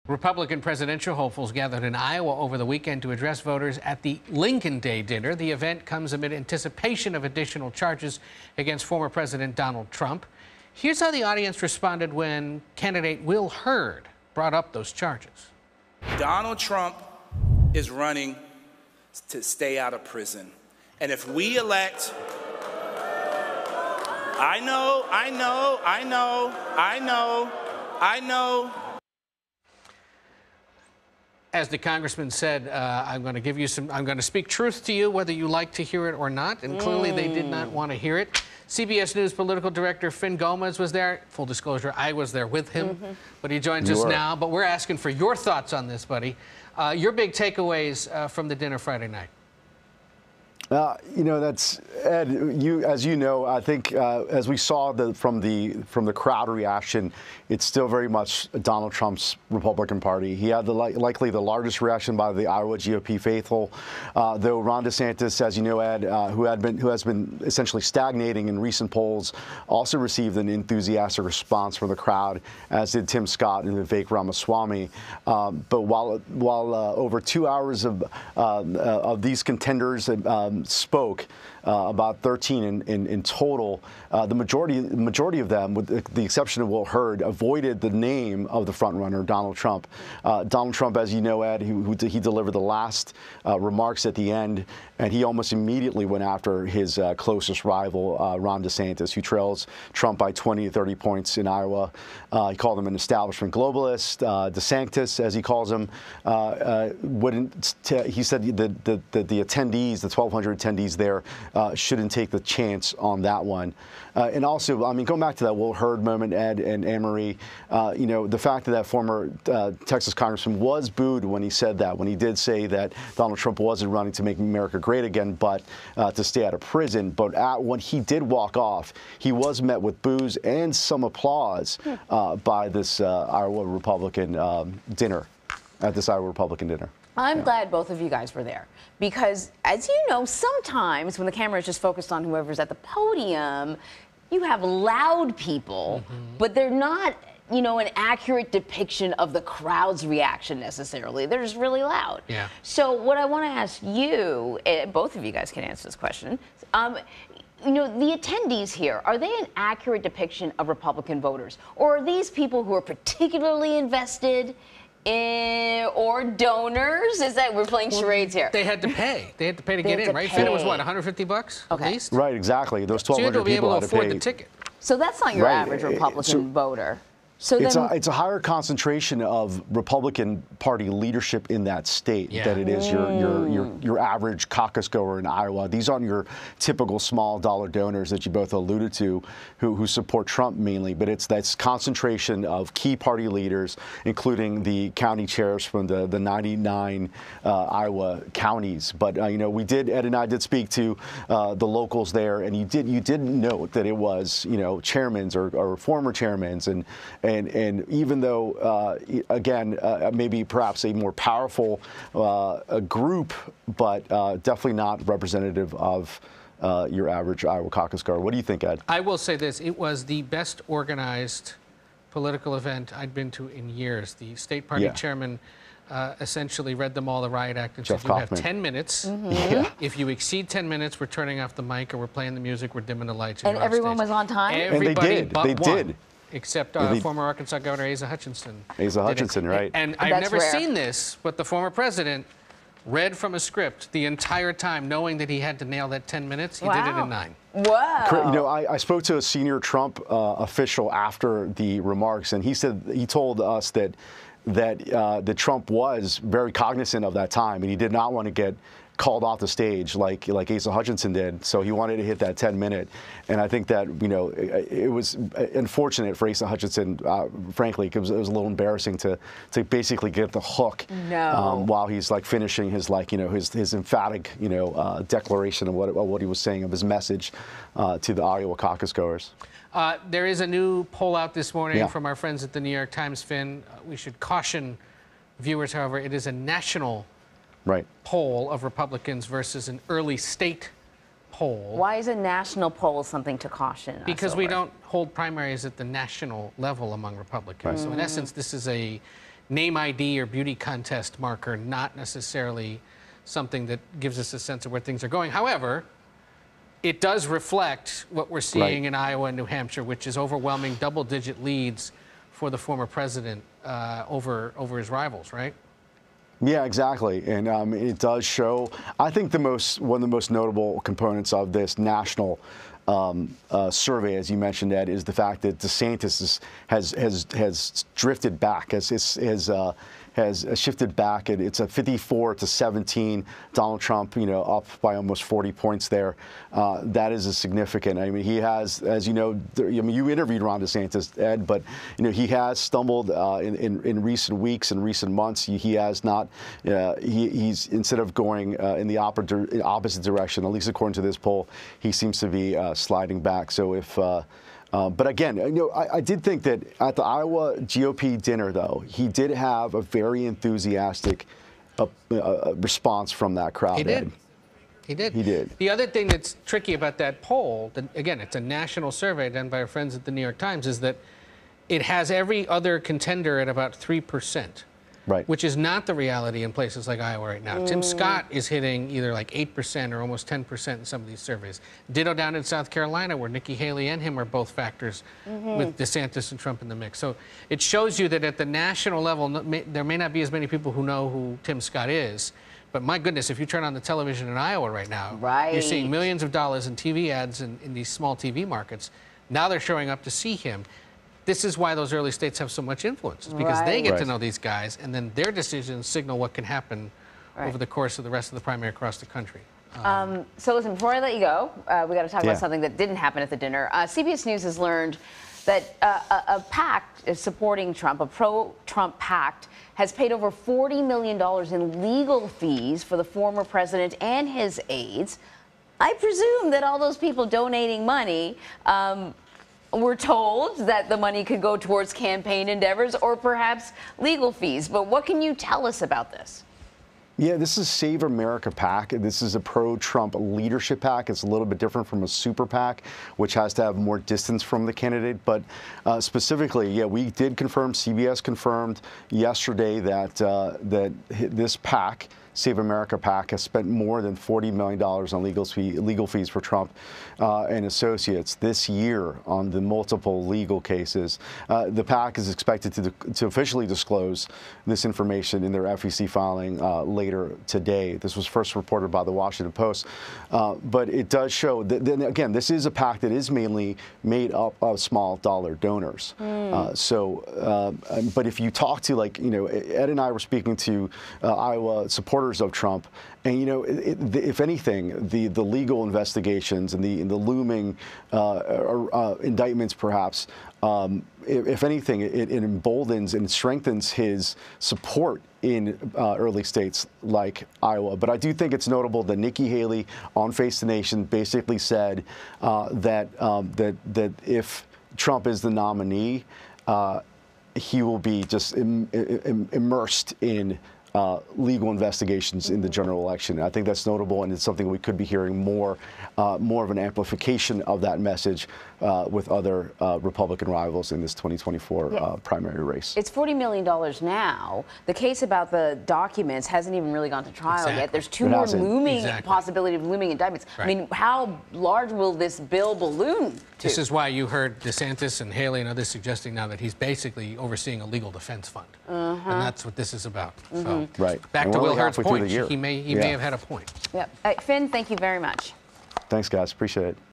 Republican presidential hopefuls gathered in Iowa over the weekend to address voters at the Lincoln Day dinner. The event comes amid anticipation of additional charges against former President Donald Trump. Here's how the audience responded when candidate Will Hurd brought up those charges. Donald Trump is running to stay out of prison. And if we elect... I know. As the congressman said, I'm going to speak truth to you, whether you like to hear it or not. And clearly they did not want to hear it. CBS News political director Fin Gómez was there. Full disclosure, I was there with him, but he joins us now. But we're asking for your thoughts on this, buddy. Your big takeaways from the dinner Friday night. That's Ed. As you know, I think as we saw from the crowd reaction, it's still very much Donald Trump's Republican Party. He had likely the largest reaction by the Iowa GOP faithful, though Ron DeSantis, as you know, Ed, who has been essentially stagnating in recent polls, also received an enthusiastic response from the crowd, as did Tim Scott and Vivek Ramaswamy. But while over 2 hours of these contenders spoke, about 13 in total. The majority of them, with the exception of Will Hurd, avoided the name of the frontrunner, Donald Trump. Donald Trump, as you know, Ed, he delivered the last remarks at the end, and he almost immediately went after his closest rival, Ron DeSantis, who trails Trump by 20 to 30 points in Iowa. He called him an establishment globalist. DeSantis, as he calls him, he said that the attendees, the 1,200 attendees there, shouldn't take the chance on that one. And also, I mean, going back to that Will Hurd moment, Ed and Anne-Marie, the fact that former Texas congressman was booed when he said that, when he did say that Donald Trump wasn't running to make America great again, but to stay out of prison. But when he did walk off, he was met with boos and some applause by this Iowa Republican dinner, at this Iowa Republican dinner. I'm glad both of you guys were there because, as you know, sometimes when the camera is just focused on whoever's at the podium, you have loud people, but they're not, an accurate depiction of the crowd's reaction necessarily. They're just really loud. Yeah. So what I want to ask you, both of you guys can answer this question. The attendees here, are they an accurate depiction of Republican voters? Or are these people who are particularly invested or donors? Is that we're playing charades here? They had to pay. They had to pay to get in, right? Finn, it was what, $150 at least? Right, exactly. Those 1,200 people had to pay. So you had to be able to afford the ticket. So that's not your average Republican voter. So it's a higher concentration of Republican Party leadership in that state than it is your average caucus goer in Iowa. These aren't your typical small dollar donors that you both alluded to, who support Trump mainly, but it's that concentration of key party leaders, including the county chairs from the 99 Iowa counties. But Ed and I did speak to the locals there, and you did note that it was chairmans or former chairmans and even though, again, maybe perhaps a more powerful group, but definitely not representative of your average Iowa caucus goer. What do you think, Ed? I will say this. It was the best organized political event I'd been to in years. The state party chairman essentially read them all the riot act and said, you have 10 minutes. If you exceed 10 minutes, we're turning off the mic or we're playing the music, we're dimming the lights. And everyone was on time? Everybody and they did. Except former Arkansas Governor Asa Hutchinson. Asa Hutchinson, right. And I've never seen this, but the former president read from a script the entire time, knowing that he had to nail that 10 minutes. He did it in 9. Wow. I spoke to a senior Trump official after the remarks, and he told us that Trump was very cognizant of that time, and he did not want to get called off the stage like Asa Hutchinson did, so he wanted to hit that 10-minute. And I think that it was unfortunate for Asa Hutchinson, frankly, because it was a little embarrassing to basically get the hook while he's finishing his his emphatic declaration of what he was saying, of his message to the Iowa caucus goers. There is a new poll out this morning from our friends at the New York Times, Finn. We should caution viewers, however, it is a national poll of Republicans versus an early state poll. Why is a national poll something to caution us Because we don't hold primaries at the national level among Republicans. So in essence, this is a name ID or beauty contest marker, not necessarily something that gives us a sense of where things are going. However, it does reflect what we're seeing in Iowa and New Hampshire, which is overwhelming double-digit leads for the former president over his rivals, right? Yeah, exactly, and it does show. I think one of the most notable components of this national survey, as you mentioned, Ed, is the fact that DeSantis has drifted back, has shifted back. It's a 54-17. Donald Trump, up by almost 40 points there. That is a significant. I mean, he has, as you know, you interviewed Ron DeSantis, Ed, but he has stumbled in recent weeks and recent months. He has not. He's instead of going in the opposite direction, at least according to this poll, he seems to be sliding back. So if. But again, I did think that at the Iowa GOP dinner, though, he did have a very enthusiastic response from that crowd. He did. He did. He did. The other thing that's tricky about that poll, again, it's a national survey done by our friends at the New York Times, is that it has every other contender at about 3%. Right. Which is not the reality in places like Iowa right now. Tim Scott is hitting either like 8% or almost 10% in some of these surveys. Ditto down in South Carolina, where Nikki Haley and him are both factors with DeSantis and Trump in the mix. So it shows you that at the national level, there may not be as many people who know who Tim Scott is. But my goodness, if you turn on the television in Iowa right now, you're seeing millions of dollars in TV ads in these small TV markets. Now they're showing up to see him. This is why those early states have so much influence, because they get to know these guys, and then their decisions signal what can happen over the course of the rest of the primary across the country. So listen, before I let you go, we got to talk about something that didn't happen at the dinner. CBS News has learned that a pact is supporting Trump, a pro-Trump pact, has paid over $40 million in legal fees for the former president and his aides. I presume that all those people donating money we're told that the money could go towards campaign endeavors or perhaps legal fees. But what can you tell us about this? Yeah, this is Save America PAC. This is a pro-Trump leadership PAC. It's a little bit different from a super PAC, which has to have more distance from the candidate. But specifically, yeah, we did confirm, CBS confirmed yesterday that this PAC, Save America PAC, has spent more than $40 million on legal fees for Trump and associates this year on the multiple legal cases. The PAC is expected to officially disclose this information in their FEC filing later today. This was first reported by the Washington Post. But it does show that, then again, this is a PAC that is mainly made up of small dollar donors. But if you talk to, Ed and I were speaking to Iowa supporters of Trump, and if anything, the legal investigations and the looming indictments, perhaps, if anything, it emboldens and strengthens his support in early states like Iowa. But I do think it's notable that Nikki Haley on Face the Nation basically said that if Trump is the nominee, he will be just immersed in legal investigations in the general election. I think that's notable, and it's something we could be hearing more of an amplification of that message with other Republican rivals in this 2024 primary race. It's $40 million now. The case about the documents hasn't even really gone to trial yet. There's two more looming possibility of looming indictments. I mean, how large will this bill balloon to? This is why you heard DeSantis and Haley and others suggesting now that he's basically overseeing a legal defense fund, and that's what this is about. So, back to Will Hurd's point, he may have had a point. Yep. Finn, thank you very much. Thanks, guys. Appreciate it.